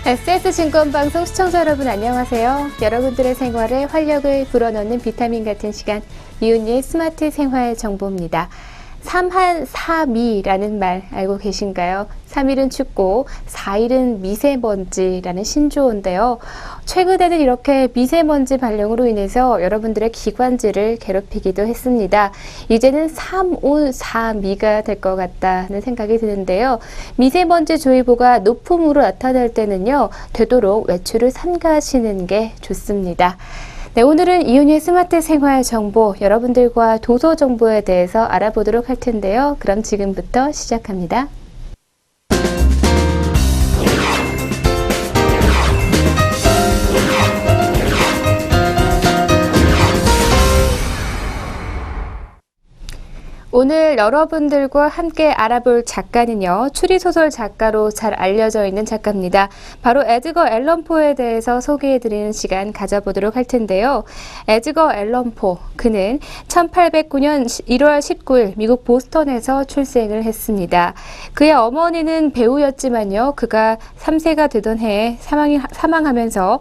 SS증권방송 시청자 여러분 안녕하세요. 여러분들의 생활에 활력을 불어넣는 비타민 같은 시간, 이윤희의 스마트 생활 정보입니다. 삼한 사미라는 말 알고 계신가요? 3일은 춥고 4일은 미세먼지라는 신조어인데요. 최근에는 이렇게 미세먼지 발령으로 인해서 여러분들의 기관지를 괴롭히기도 했습니다. 이제는 3온 4미가 될 것 같다는 생각이 드는데요. 미세먼지 주의보가 높음으로 나타날 때는요, 되도록 외출을 삼가하시는 게 좋습니다. 네, 오늘은 이윤희의 스마트 생활 정보, 여러분들과 도서 정보에 대해서 알아보도록 할 텐데요. 그럼 지금부터 시작합니다. 오늘 여러분들과 함께 알아볼 작가는요, 추리소설 작가로 잘 알려져 있는 작가입니다. 바로 에드거 앨런 포에 대해서 소개해드리는 시간 가져보도록 할 텐데요. 에드거 앨런 포, 그는 1809년 1월 19일 미국 보스턴에서 출생을 했습니다. 그의 어머니는 배우였지만요, 그가 3세가 되던 해에 사망하면서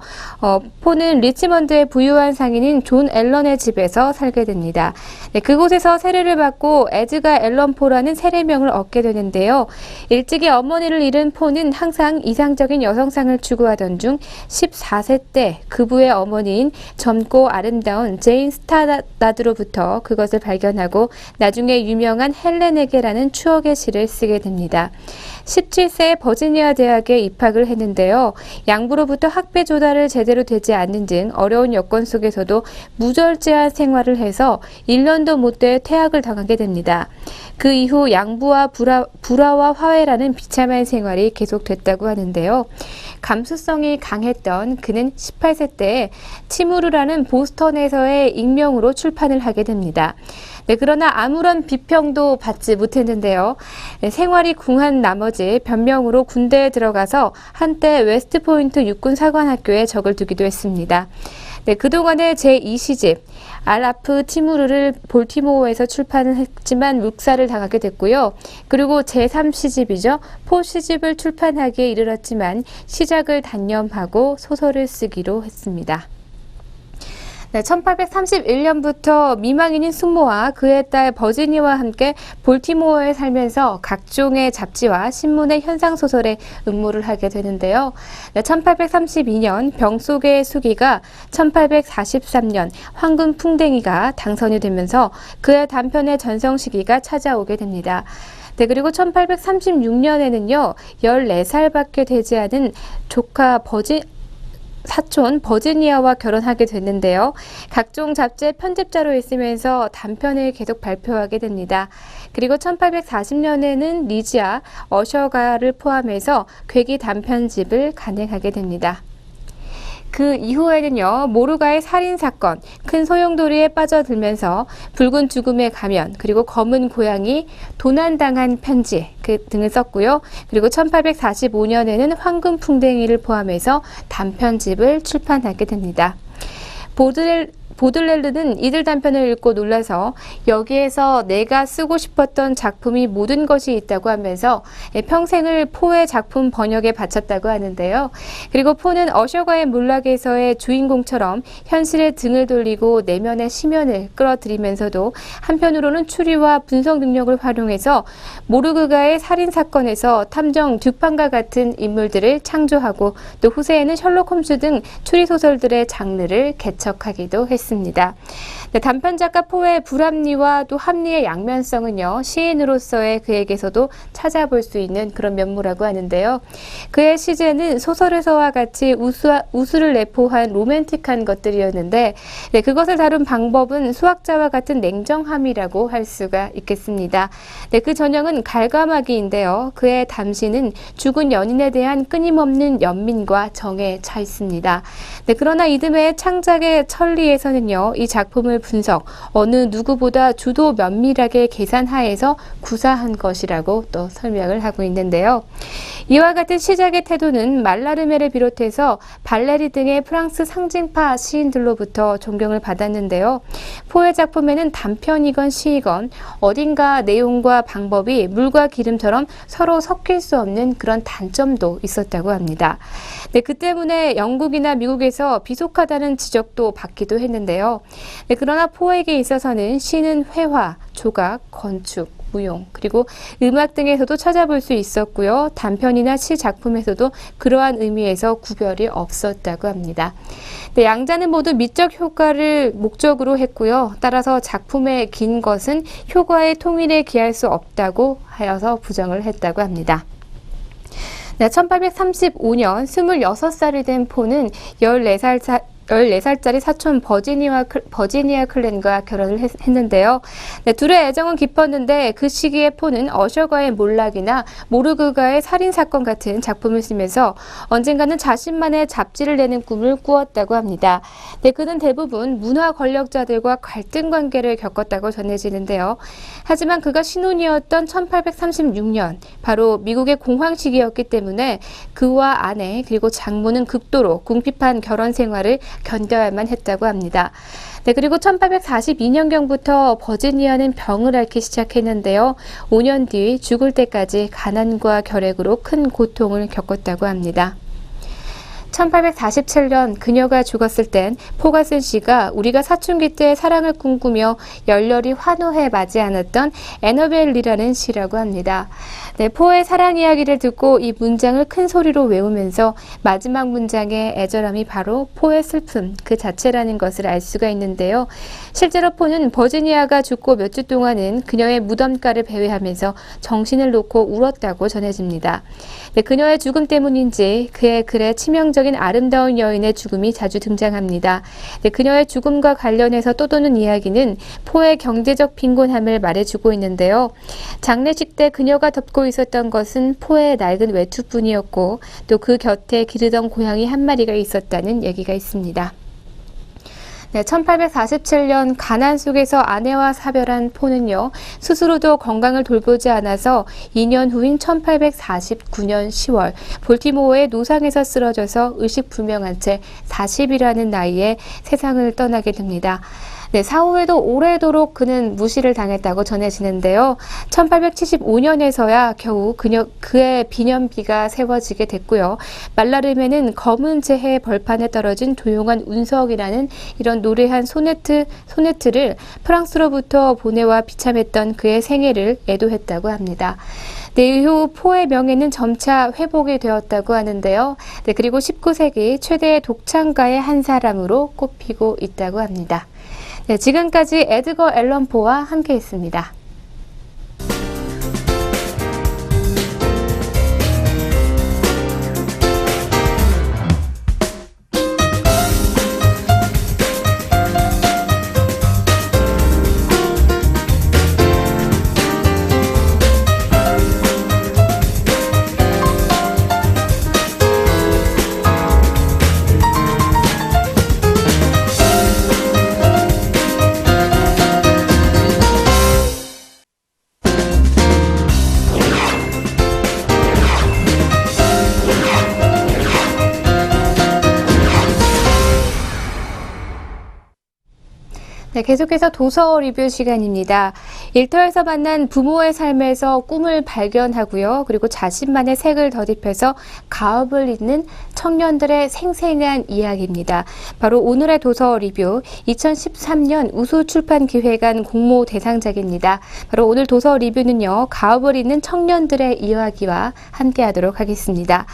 포는 리치먼드의 부유한 상인인 존 앨런의 집에서 살게 됩니다. 네, 그곳에서 세례를 받고 에드거 앨런 포라는 세례명을 얻게 되는데요. 일찍이 어머니를 잃은 포는 항상 이상적인 여성상을 추구하던 중 14세 때 그부의 어머니인 젊고 아름다운 제인 스타다드로부터 그것을 발견하고 나중에 유명한 헬렌에게라는 추억의 시를 쓰게 됩니다. 17세에 버지니아 대학에 입학을 했는데요. 양부로부터 학비 조달을 제대로 되지 않는 등 어려운 여건 속에서도 무절제한 생활을 해서 1년도 못돼 퇴학을 당하게 됩니다. 그 이후 양부와 불화와 화해라는 비참한 생활이 계속됐다고 하는데요. 감수성이 강했던 그는 18세 때 치무르라는 보스턴에서의 익명으로 출판을 하게 됩니다. 네, 그러나 아무런 비평도 받지 못했는데요. 네, 생활이 궁한 나머지 변명으로 군대에 들어가서 한때 웨스트포인트 육군사관학교에 적을 두기도 했습니다. 네, 그동안의 제2시집 알라프 티무르를 볼티모어에서 출판을 했지만 묵살을 당하게 됐고요. 그리고 제3시집이죠. 포 시집을 출판하기에 이르렀지만 시작을 단념하고 소설을 쓰기로 했습니다. 네, 1831년부터 미망인인 숙모와 그의 딸 버지니와 함께 볼티모어에 살면서 각종의 잡지와 신문의 현상소설에 응모를 하게 되는데요. 네, 1832년 병 속의 수기가 1843년 황금 풍뎅이가 당선이 되면서 그의 단편의 전성 시기가 찾아오게 됩니다. 네, 그리고 1836년에는요, 14살밖에 되지 않은 조카 사촌 버지니아와 결혼하게 됐는데요. 각종 잡지의 편집자로 있으면서 단편을 계속 발표하게 됩니다. 그리고 1840년에는 리지아, 어셔가를 포함해서 괴기 단편집을 간행하게 됩니다. 그 이후에는요, 모르가의 살인사건, 큰 소용돌이에 빠져들면서 붉은 죽음의 가면, 그리고 검은 고양이, 도난당한 편지 등을 썼고요. 그리고 1845년에는 황금 풍뎅이를 포함해서 단편집을 출판하게 됩니다. 보들렐르는 이들 단편을 읽고 놀라서 여기에서 내가 쓰고 싶었던 작품이 모든 것이 있다고 하면서 평생을 포의 작품 번역에 바쳤다고 하는데요. 그리고 포는 어셔가의 몰락에서의 주인공처럼 현실에 등을 돌리고 내면의 심연을 끌어들이면서도 한편으로는 추리와 분석 능력을 활용해서 모르그가의 살인사건에서 탐정 듀판과 같은 인물들을 창조하고 또 후세에는 셜록 홈즈 등 추리소설들의 장르를 개척하기도 했습니다. 네, 단편작가 포의 불합리와 또 합리의 양면성은요, 시인으로서의 그에게서도 찾아볼 수 있는 그런 면모라고 하는데요. 그의 시제는 소설에서와 같이 우수를 내포한 로맨틱한 것들이었는데, 네, 그것을 다룬 방법은 수학자와 같은 냉정함이라고 할 수가 있겠습니다. 네, 그 전형은 갈가마기인데요. 그의 담시는 죽은 연인에 대한 끊임없는 연민과 정에 차 있습니다. 네, 그러나 이듬해 창작의 천리에서는 작가는요, 이 작품을 분석, 어느 누구보다 주도 면밀하게 계산하에서 구사한 것이라고 또 설명을 하고 있는데요. 이와 같은 시작의 태도는 말라르메를 비롯해서 발레리 등의 프랑스 상징파 시인들로부터 존경을 받았는데요. 포의 작품에는 단편이건 시이건 어딘가 내용과 방법이 물과 기름처럼 서로 섞일 수 없는 그런 단점도 있었다고 합니다. 네, 그 때문에 영국이나 미국에서 비속하다는 지적도 받기도 했는데요. 네, 그러나 포에게 있어서는 시는 회화, 조각, 건축, 무용, 그리고 음악 등에서도 찾아볼 수 있었고요. 단편이나 시 작품에서도 그러한 의미에서 구별이 없었다고 합니다. 네, 양자는 모두 미적 효과를 목적으로 했고요. 따라서 작품의 긴 것은 효과의 통일에 기할 수 없다고 하여서 부정을 했다고 합니다. 네, 1835년 26살이 된 포는 14살짜리 사촌 버지니아 클랜과 결혼을 했는데요. 네, 둘의 애정은 깊었는데 그 시기에 포는 어셔가의 몰락이나 모르그가의 살인사건 같은 작품을 쓰면서 언젠가는 자신만의 잡지를 내는 꿈을 꾸었다고 합니다. 네, 그는 대부분 문화 권력자들과 갈등 관계를 겪었다고 전해지는데요. 하지만 그가 신혼이었던 1836년, 바로 미국의 공황 시기였기 때문에 그와 아내 그리고 장모는 극도로 궁핍한 결혼 생활을 견뎌야만 했다고 합니다. 네, 그리고 1842년경부터 버지니아는 병을 앓기 시작했는데요. 5년 뒤 죽을 때까지 가난과 결핵으로 큰 고통을 겪었다고 합니다. 1847년 그녀가 죽었을 땐 포가 쓴 시가 우리가 사춘기 때 사랑을 꿈꾸며 열렬히 환호해 맞이 않았던 애너벨이라는 시라고 합니다. 네, 포의 사랑 이야기를 듣고 이 문장을 큰 소리로 외우면서 마지막 문장의 애절함이 바로 포의 슬픔 그 자체라는 것을 알 수가 있는데요. 실제로 포는 버지니아가 죽고 몇 주 동안은 그녀의 무덤가를 배회하면서 정신을 놓고 울었다고 전해집니다. 네, 그녀의 죽음 때문인지 그의 글에 치명적인 아름다운 여인의 죽음이 자주 등장합니다. 네, 그녀의 죽음과 관련해서 떠도는 이야기는 포의 경제적 빈곤함을 말해주고 있는데요. 장례식 때 그녀가 덮고 있었던 것은 포의 낡은 외투뿐이었고 또 그 곁에 기르던 고양이 한 마리가 있었다는 얘기가 있습니다. 네, 1847년 가난 속에서 아내와 사별한 포는요, 스스로도 건강을 돌보지 않아서 2년 후인 1849년 10월 볼티모어의 노상에서 쓰러져서 의식불명한 채 40이라는 나이에 세상을 떠나게 됩니다. 네, 사후에도 오래도록 그는 무시를 당했다고 전해지는데요. 1875년에서야 겨우 그의 기념비가 세워지게 됐고요. 말라름에는 검은 재해 벌판에 떨어진 조용한 운석이라는 이런 노래한 소네트를 프랑스로부터 보내와 비참했던 그의 생애를 애도했다고 합니다. 네, 이후 포의 명예는 점차 회복이 되었다고 하는데요. 네, 그리고 19세기 최대의 독창가의 한 사람으로 꼽히고 있다고 합니다. 네, 지금까지 에드거 앨런 포와 함께했습니다. 네, 계속해서 도서 리뷰 시간입니다. 일터에서 만난 부모의 삶에서 꿈을 발견하고요. 그리고 자신만의 색을 덧입혀서 가업을 잇는 청년들의 생생한 이야기입니다. 바로 오늘의 도서 리뷰 2013년 우수출판기획안 공모 대상작입니다. 바로 오늘 도서 리뷰는요. 가업을 잇는 청년들의 이야기와 함께하도록 하겠습니다.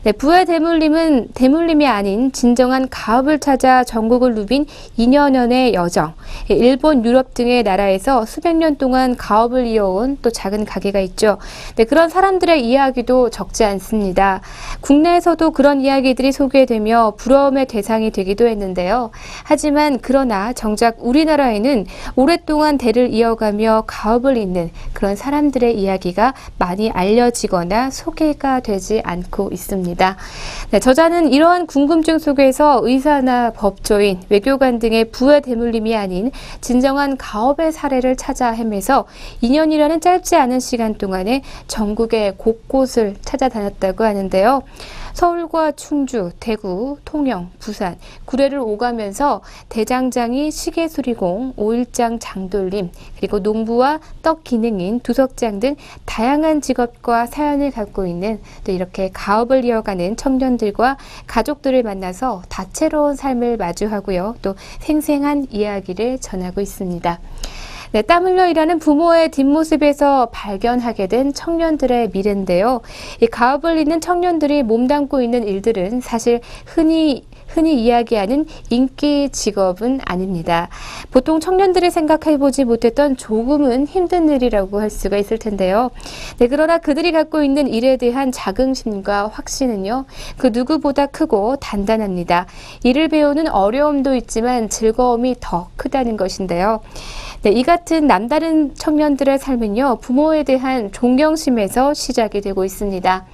네, 부의 대물림은 대물림이 아닌 진정한 가업을 찾아 전국을 누빈 2년여의 여정. 일본, 유럽 등의 나라에서 수백 년 동안 가업을 이어온 또 작은 가게가 있죠. 네, 그런 사람들의 이야기도 적지 않습니다. 국내에서도 그런 이야기들이 소개되며 부러움의 대상이 되기도 했는데요. 하지만 그러나 정작 우리나라에는 오랫동안 대를 이어가며 가업을 잇는 그런 사람들의 이야기가 많이 알려지거나 소개가 되지 않고 있습니다. 네, 저자는 이러한 궁금증 속에서 의사나 법조인, 외교관 등의 부의 대물림이 아닌 진정한 가업의 사례를 찾아 헤매서 2년이라는 짧지 않은 시간 동안에 전국의 곳곳을 찾아다녔다고 하는데요. 서울과 충주, 대구, 통영, 부산, 구례를 오가면서 대장장이, 시계수리공, 오일장 장돌림, 그리고 농부와 떡 기능인 두석장 등 다양한 직업과 사연을 갖고 있는 또 이렇게 가업을 이어가는 청년들과 가족들을 만나서 다채로운 삶을 마주하고요. 또 생생한 이야기를 전하고 있습니다. 네, 땀 흘려 일하는 부모의 뒷모습에서 발견하게 된 청년들의 미래인데요. 이 가업을 잇는 청년들이 몸담고 있는 일들은 사실 흔히 이야기하는 인기 직업은 아닙니다. 보통 청년들이 생각해보지 못했던 조금은 힘든 일이라고 할 수가 있을 텐데요. 네, 그러나 그들이 갖고 있는 일에 대한 자긍심과 확신은요, 그 누구보다 크고 단단합니다. 일을 배우는 어려움도 있지만 즐거움이 더 크다는 것인데요. 네, 이 같은 남다른 청년들의 삶은요, 부모에 대한 존경심에서 시작이 되고 있습니다.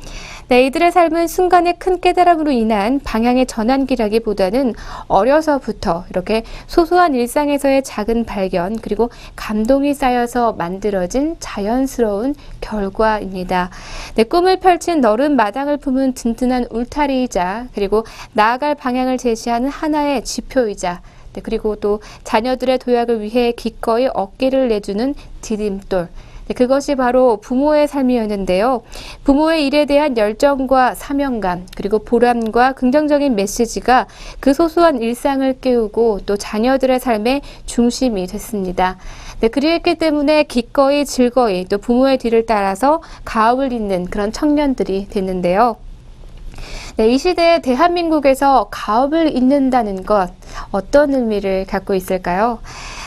네, 이들의 삶은 순간의 큰 깨달음으로 인한 방향의 전환기라기보다는 어려서부터 이렇게 소소한 일상에서의 작은 발견 그리고 감동이 쌓여서 만들어진 자연스러운 결과입니다. 네, 꿈을 펼친 너른 마당을 품은 든든한 울타리이자 그리고 나아갈 방향을 제시하는 하나의 지표이자 네, 그리고 또 자녀들의 도약을 위해 기꺼이 어깨를 내주는 디딤돌. 네, 그것이 바로 부모의 삶이었는데요. 부모의 일에 대한 열정과 사명감, 그리고 보람과 긍정적인 메시지가 그 소소한 일상을 깨우고 또 자녀들의 삶의 중심이 됐습니다. 네, 그랬기 때문에 기꺼이 즐거이 또 부모의 뒤를 따라서 가업을 잇는 그런 청년들이 됐는데요. 네, 이 시대에 대한민국에서 가업을 잇는다는 것 어떤 의미를 갖고 있을까요?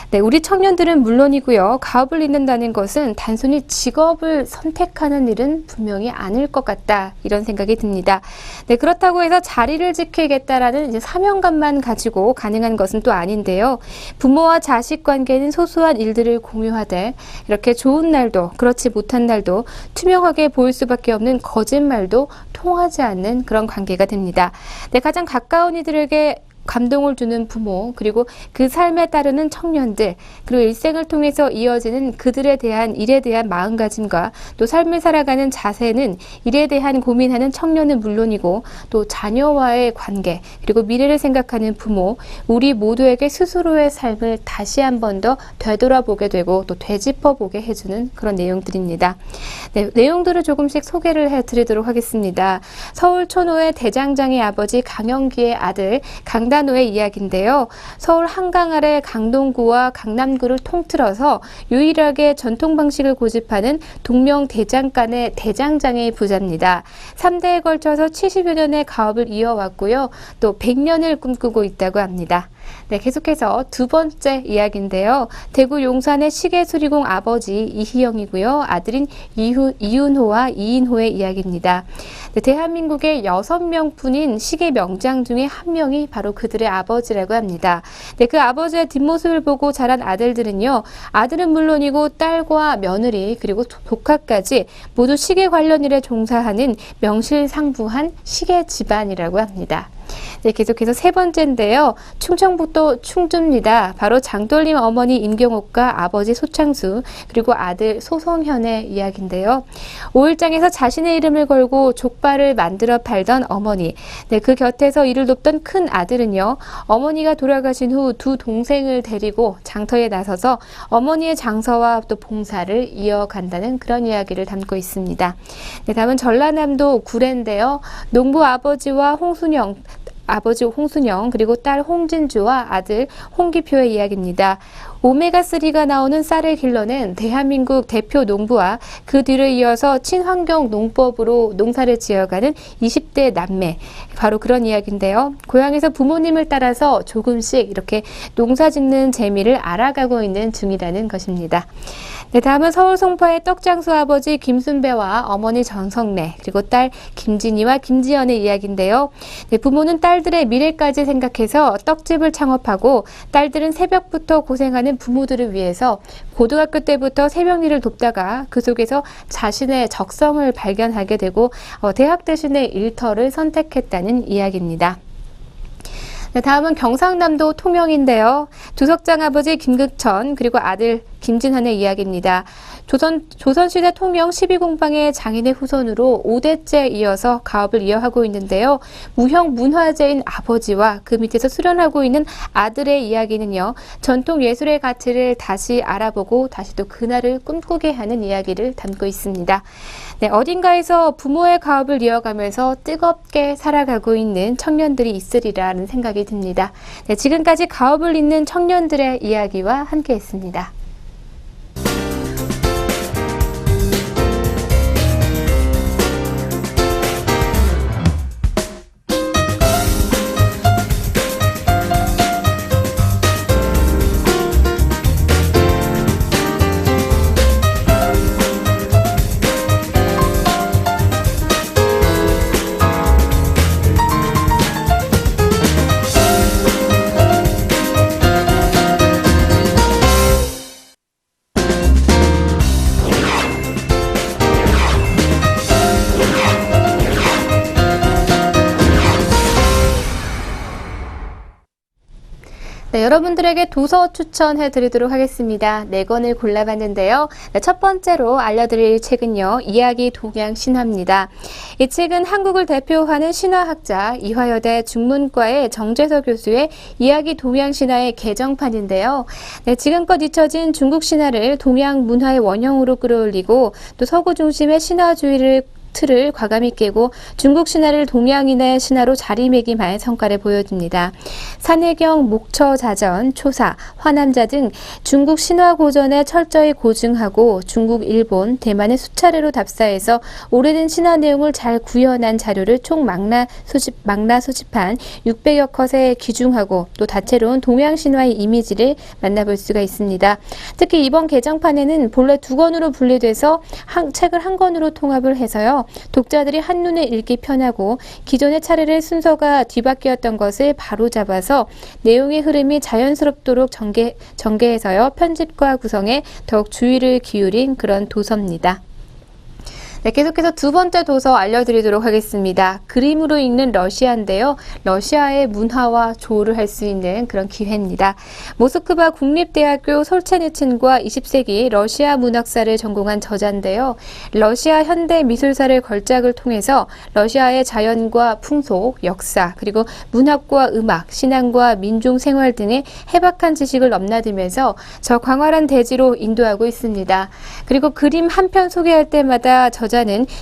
네, 우리 청년들은 물론이고요. 가업을 잇는다는 것은 단순히 직업을 선택하는 일은 분명히 아닐 것 같다. 이런 생각이 듭니다. 네, 그렇다고 해서 자리를 지키겠다라는 이제 사명감만 가지고 가능한 것은 또 아닌데요. 부모와 자식 관계는 소소한 일들을 공유하되 이렇게 좋은 날도 그렇지 못한 날도 투명하게 보일 수밖에 없는 거짓말도 통하지 않는 그런 관계가 됩니다. 네, 가장 가까운 이들에게 감동을 주는 부모, 그리고 그 삶에 따르는 청년들, 그리고 일생을 통해서 이어지는 그들에 대한 일에 대한 마음가짐과 또 삶을 살아가는 자세는 일에 대한 고민하는 청년은 물론이고 또 자녀와의 관계, 그리고 미래를 생각하는 부모, 우리 모두에게 스스로의 삶을 다시 한 번 더 되돌아보게 되고 또 되짚어보게 해주는 그런 내용들입니다. 네, 내용들을 조금씩 소개를 해드리도록 하겠습니다. 서울 촌호의 대장장의 아버지 강영기의 아들 강단호의 이야기인데요. 서울 한강 아래 강동구와 강남구를 통틀어서 유일하게 전통 방식을 고집하는 동명대장간의 대장장의 부자입니다. 3대에 걸쳐서 70여 년의 가업을 이어왔고요. 또 100년을 꿈꾸고 있다고 합니다. 네, 계속해서 두 번째 이야기인데요. 대구 용산의 시계수리공 아버지 이희영이고요. 아들인 이윤호와 이인호의 이야기입니다. 네, 대한민국의 6명뿐인 시계 명장 중에 한 명이 바로 그들의 아버지라고 합니다. 네, 그 아버지의 뒷모습을 보고 자란 아들들은요. 아들은 물론이고 딸과 며느리 그리고 조카까지 모두 시계 관련 일에 종사하는 명실상부한 시계 집안이라고 합니다. 네, 계속해서 세 번째인데요. 충청북도 충주입니다. 바로 장돌림 어머니 임경옥과 아버지 소창수 그리고 아들 소성현의 이야기인데요. 오일장에서 자신의 이름을 걸고 족발을 만들어 팔던 어머니. 네, 그 곁에서 일을 돕던 큰 아들은요. 어머니가 돌아가신 후 두 동생을 데리고 장터에 나서서 어머니의 장서와 또 봉사를 이어간다는 그런 이야기를 담고 있습니다. 네, 다음은 전라남도 구례인데요. 농부 아버지 홍순영 그리고 딸 홍진주와 아들 홍기표의 이야기입니다. 오메가3가 나오는 쌀을 길러낸 대한민국 대표 농부와 그 뒤를 이어서 친환경 농법으로 농사를 지어가는 20대 남매, 바로 그런 이야기인데요. 고향에서 부모님을 따라서 조금씩 이렇게 농사 짓는 재미를 알아가고 있는 중이라는 것입니다. 네, 다음은 서울 송파의 떡장수 아버지 김순배와 어머니 전성래, 그리고 딸 김진희와 김지연의 이야기인데요. 네, 부모는 딸들의 미래까지 생각해서 떡집을 창업하고 딸들은 새벽부터 고생하는 부모들을 위해서 고등학교 때부터 새벽 일을 돕다가 그 속에서 자신의 적성을 발견하게 되고 대학 대신에 일터를 선택했다는 이야기입니다. 네, 다음은 경상남도 통영인데요. 주석장 아버지 김극천 그리고 아들 김진환의 이야기입니다. 조선시대 통영 12공방의 장인의 후손으로 5대째 이어서 가업을 이어가고 있는데요. 무형 문화재인 아버지와 그 밑에서 수련하고 있는 아들의 이야기는요. 전통 예술의 가치를 다시 알아보고 다시 또 그날을 꿈꾸게 하는 이야기를 담고 있습니다. 네, 어딘가에서 부모의 가업을 이어가면서 뜨겁게 살아가고 있는 청년들이 있으리라는 생각이 듭니다. 네, 지금까지 가업을 잇는 청년들의 이야기와 함께했습니다. 네, 여러분들에게 도서 추천해 드리도록 하겠습니다. 4권을 골라봤는데요. 네, 첫 번째로 알려드릴 책은요. 이야기 동양 신화입니다. 이 책은 한국을 대표하는 신화학자 이화여대 중문과의 정재서 교수의 이야기 동양 신화의 개정판인데요. 네, 지금껏 잊혀진 중국 신화를 동양 문화의 원형으로 끌어올리고 또 서구 중심의 신화주의를 틀을 과감히 깨고 중국 신화를 동양인의 신화로 자리매김할 성과를 보여줍니다. 산해경, 목처자전, 초사, 화남자 등 중국 신화 고전에 철저히 고증하고 중국, 일본, 대만의 수차례로 답사해서 오래된 신화 내용을 잘 구현한 자료를 총 망라 수집한 600여 컷에 기중하고 또 다채로운 동양 신화의 이미지를 만나볼 수가 있습니다. 특히 이번 개정판에는 본래 2권으로 분리돼서 책을 한 권으로 통합을 해서요. 독자들이 한눈에 읽기 편하고 기존의 차례의 순서가 뒤바뀌었던 것을 바로잡아서 내용의 흐름이 자연스럽도록 전개해서요. 편집과 구성에 더욱 주의를 기울인 그런 도서입니다. 네, 계속해서 두 번째 도서 알려드리도록 하겠습니다. 그림으로 읽는 러시아인데요. 러시아의 문화와 조우를 할 수 있는 그런 기회입니다. 모스크바 국립대학교 솔체니친과 20세기 러시아 문학사를 전공한 저자인데요. 러시아 현대 미술사를 걸작을 통해서 러시아의 자연과 풍속, 역사, 그리고 문학과 음악, 신앙과 민중 생활 등의 해박한 지식을 넘나들면서 저 광활한 대지로 인도하고 있습니다. 그리고 그림 한 편 소개할 때마다 저자는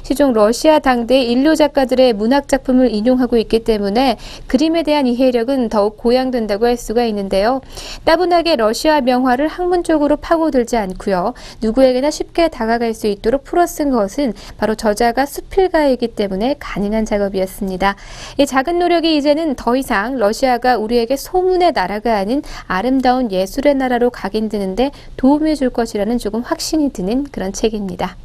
시종 러시아 당대 인류 작가들의 문학 작품을 인용하고 있기 때문에 그림에 대한 이해력은 더욱 고양된다고 할 수가 있는데요. 따분하게 러시아 명화를 학문적으로 파고들지 않고요. 누구에게나 쉽게 다가갈 수 있도록 풀어 쓴 것은 바로 저자가 수필가이기 때문에 가능한 작업이었습니다. 이 작은 노력이 이제는 더 이상 러시아가 우리에게 소문의 나라가 아닌 아름다운 예술의 나라로 각인되는데 도움이 줄 것이라는 조금 확신이 드는 그런 책입니다.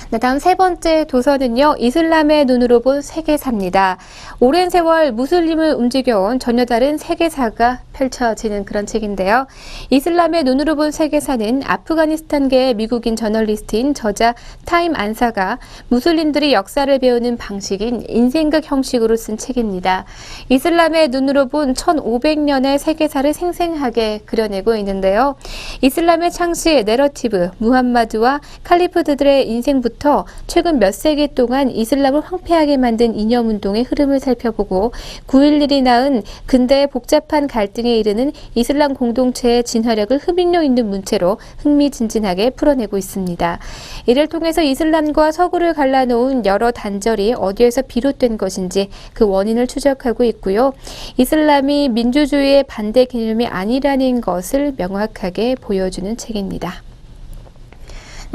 네, 다음 세 번째 도서는요. 이슬람의 눈으로 본 세계사입니다. 오랜 세월 무슬림을 움직여온 전혀 다른 세계사가 펼쳐지는 그런 책인데요. 이슬람의 눈으로 본 세계사는 아프가니스탄계의 미국인 저널리스트인 저자 타임 안사가 무슬림들이 역사를 배우는 방식인 인생극 형식으로 쓴 책입니다. 이슬람의 눈으로 본 1500년의 세계사를 생생하게 그려내고 있는데요. 이슬람의 창시 내러티브, 무함마드와 칼리프들의 인생부터 시작부터 최근 몇 세기 동안 이슬람을 황폐하게 만든 이념운동의 흐름을 살펴보고 9.11이 낳은 근대의 복잡한 갈등에 이르는 이슬람 공동체의 진화력을 흡입력 있는 문체로 흥미진진하게 풀어내고 있습니다. 이를 통해서 이슬람과 서구를 갈라놓은 여러 단절이 어디에서 비롯된 것인지 그 원인을 추적하고 있고요. 이슬람이 민주주의의 반대 개념이 아니라는 것을 명확하게 보여주는 책입니다.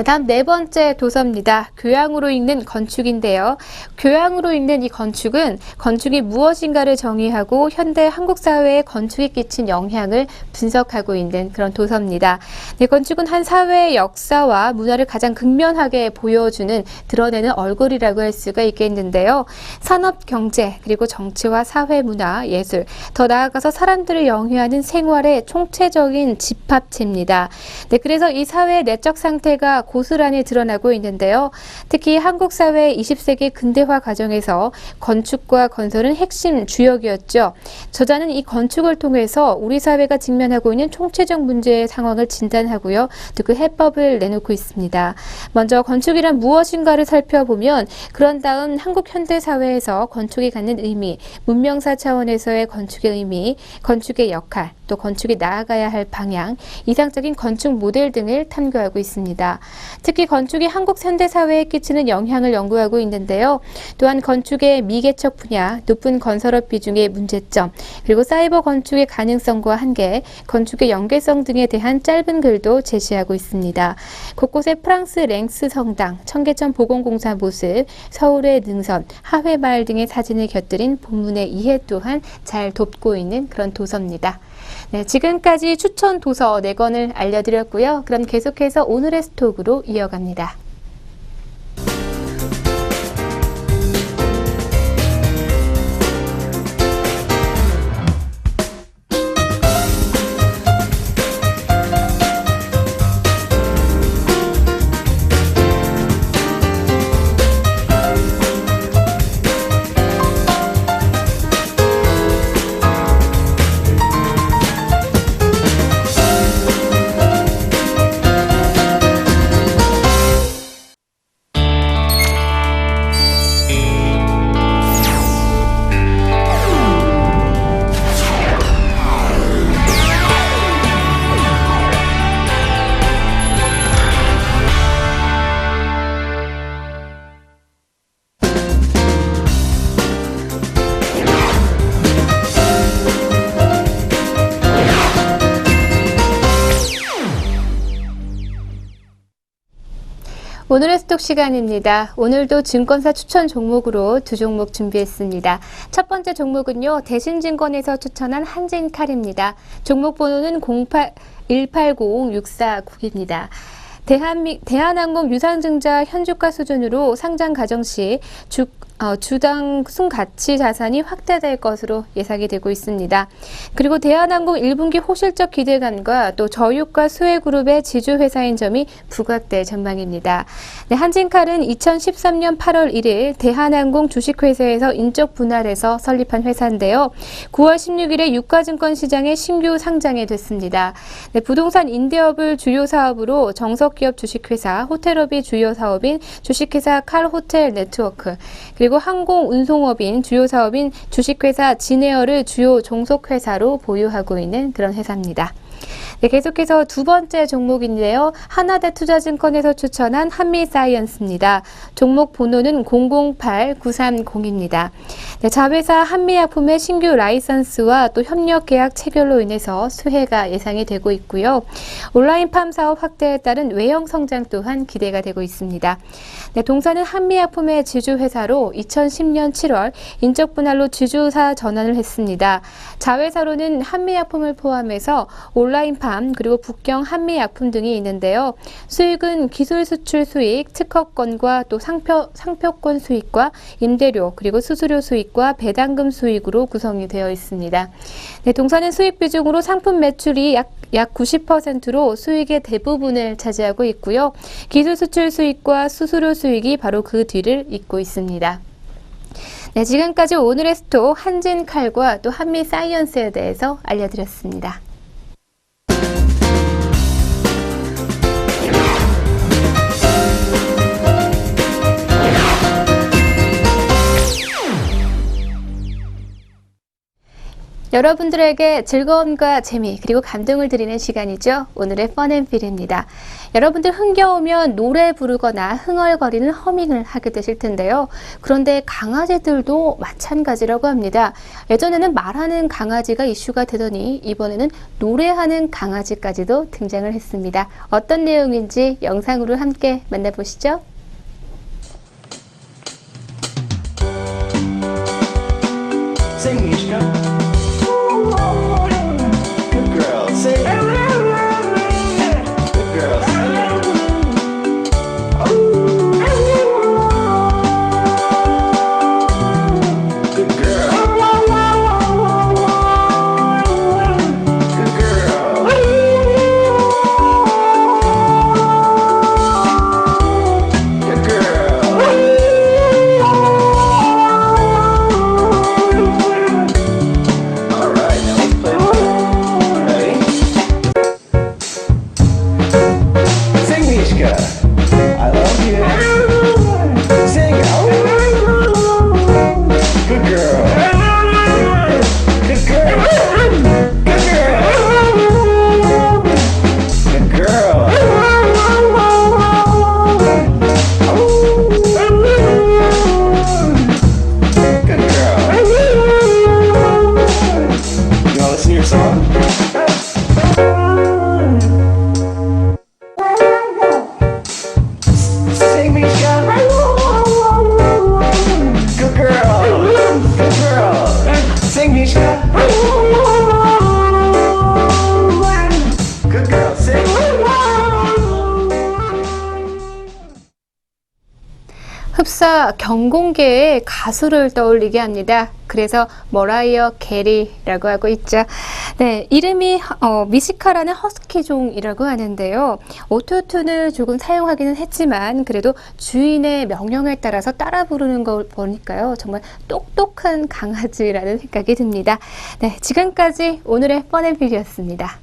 다음 네 번째 도서입니다. 교양으로 읽는 건축인데요. 교양으로 읽는 이 건축은 건축이 무엇인가를 정의하고 현대 한국 사회에 건축이 끼친 영향을 분석하고 있는 그런 도서입니다. 네, 건축은 한 사회의 역사와 문화를 가장 극면하게 보여주는 드러내는 얼굴이라고 할 수가 있겠는데요. 산업, 경제, 그리고 정치와 사회, 문화, 예술, 더 나아가서 사람들을 영위하는 생활의 총체적인 집합체입니다. 네, 그래서 이 사회의 내적 상태가 고스란히 드러나고 있는데요. 특히 한국 사회의 20세기 근대화 과정에서 건축과 건설은 핵심 주역이었죠. 저자는 이 건축을 통해서 우리 사회가 직면하고 있는 총체적 문제의 상황을 진단하고요. 또 그 해법을 내놓고 있습니다. 먼저 건축이란 무엇인가를 살펴보면 그런 다음 한국 현대 사회에서 건축이 갖는 의미, 문명사 차원에서의 건축의 의미, 건축의 역할, 또 건축이 나아가야 할 방향, 이상적인 건축 모델 등을 탐구하고 있습니다. 특히 건축이 한국 현대사회에 끼치는 영향을 연구하고 있는데요. 또한 건축의 미개척 분야, 높은 건설업 비중의 문제점, 그리고 사이버 건축의 가능성과 한계, 건축의 연계성 등에 대한 짧은 글도 제시하고 있습니다. 곳곳에 프랑스 랭스 성당, 청계천 보건공사 모습, 서울의 능선, 하회마을 등의 사진을 곁들인 본문의 이해 또한 잘 돕고 있는 그런 도서입니다. 네, 지금까지 추천 도서 4권을 알려드렸고요. 그럼 계속해서 오늘의 스톡으로 이어갑니다. 오늘의 스톡 시간입니다. 오늘도 증권사 추천 종목으로 두 종목 준비했습니다. 첫 번째 종목은요, 대신증권에서 추천한 한진칼입니다. 종목 번호는 1806469입니다. 대한항공 유상증자 현주가 수준으로 상장 가정 시 주당 순가치 자산이 확대될 것으로 예상이 되고 있습니다. 그리고 대한항공 1분기 호실적 기대감과 또 저유가 수혜그룹의 지주회사인 점이 부각될 전망입니다. 네, 한진칼은 2013년 8월 1일 대한항공 주식회사에서 인적 분할해서 설립한 회사인데요. 9월 16일에 유가증권 시장에 신규 상장이 됐습니다. 네, 부동산 임대업을 주요 사업으로 정석기업 주식회사, 호텔업이 주요 사업인 주식회사 칼호텔 네트워크, 그리고 항공 운송업인 주요 사업인 주식회사 진에어를 주요 종속회사로 보유하고 있는 그런 회사입니다. 네, 계속해서 두 번째 종목인데요. 하나대투자증권에서 추천한 한미사이언스입니다. 종목 번호는 008930입니다. 네, 자회사 한미약품의 신규 라이선스와 또 협력 계약 체결로 인해서 수혜가 예상이 되고 있고요. 온라인팜 사업 확대에 따른 외형 성장 또한 기대가 되고 있습니다. 네, 동사는 한미약품의 지주회사로 2010년 7월 인적 분할로 지주사 전환을 했습니다. 자회사로는 한미약품을 포함해서 온라인팜 그리고 북경 한미약품 등이 있는데요. 수익은 기술 수출 수익, 특허권과 또 상표권 수익과 임대료 그리고 수수료 수익과 배당금 수익으로 구성이 되어 있습니다. 네, 동사는 수익 비중으로 상품 매출이 약 90%로 수익의 대부분을 차지하고 있고요. 기술 수출 수익과 수수료 수익이 바로 그 뒤를 잇고 있습니다. 네, 지금까지 오늘의 스톡 한진칼과 또 한미사이언스에 대해서 알려드렸습니다. 여러분들에게 즐거움과 재미 그리고 감동을 드리는 시간이죠. 오늘의 펀앤필입니다. 여러분들 흥겨우면 노래 부르거나 흥얼거리는 허밍을 하게 되실 텐데요. 그런데 강아지들도 마찬가지라고 합니다. 예전에는 말하는 강아지가 이슈가 되더니 이번에는 노래하는 강아지까지도 등장을 했습니다. 어떤 내용인지 영상으로 함께 만나보시죠. Sing, Mishka. Good girl. Sing. Good girl. Good girl. Good girl. Good girl. All right, now let's play. Ready? Sing, Mishka. I love you. Sing. Good girl. Good girl. Good girl. Good girl. Good girl. You wanna listen to your song? Sing, Mishka. Good girl. Good girl. Sing, Mishka. Good girl. Sing. 흡사 경공계의 가수를 떠올리게 합니다. 그래서 머라이어 캐리라고 하고 있죠. 네, 이름이 미시카라는 허스키종이라고 하는데요. 오토튠을 조금 사용하기는 했지만 그래도 주인의 명령에 따라서 따라 부르는 걸 보니까요. 정말 똑똑한 강아지라는 생각이 듭니다. 네, 지금까지 오늘의 펀앤필이었습니다.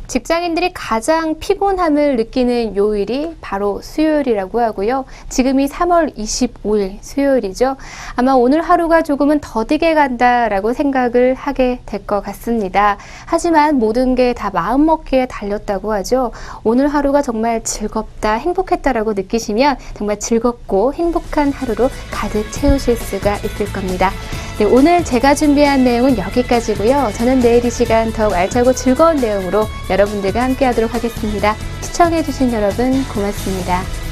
직장인들이 가장 피곤함을 느끼는 요일이 바로 수요일이라고 하고요. 지금이 3월 25일 수요일이죠. 아마 오늘 하루가 조금은 더디게 간다라고 생각을 하게 될 것 같습니다. 하지만 모든 게 다 마음먹기에 달렸다고 하죠. 오늘 하루가 정말 즐겁다, 행복했다라고 느끼시면 정말 즐겁고 행복한 하루로 가득 채우실 수가 있을 겁니다. 네, 오늘 제가 준비한 내용은 여기까지고요. 저는 내일 이 시간 더욱 알차고 즐거운 내용으로 여러분들과 함께 하도록 하겠습니다. 시청해주신 여러분 고맙습니다.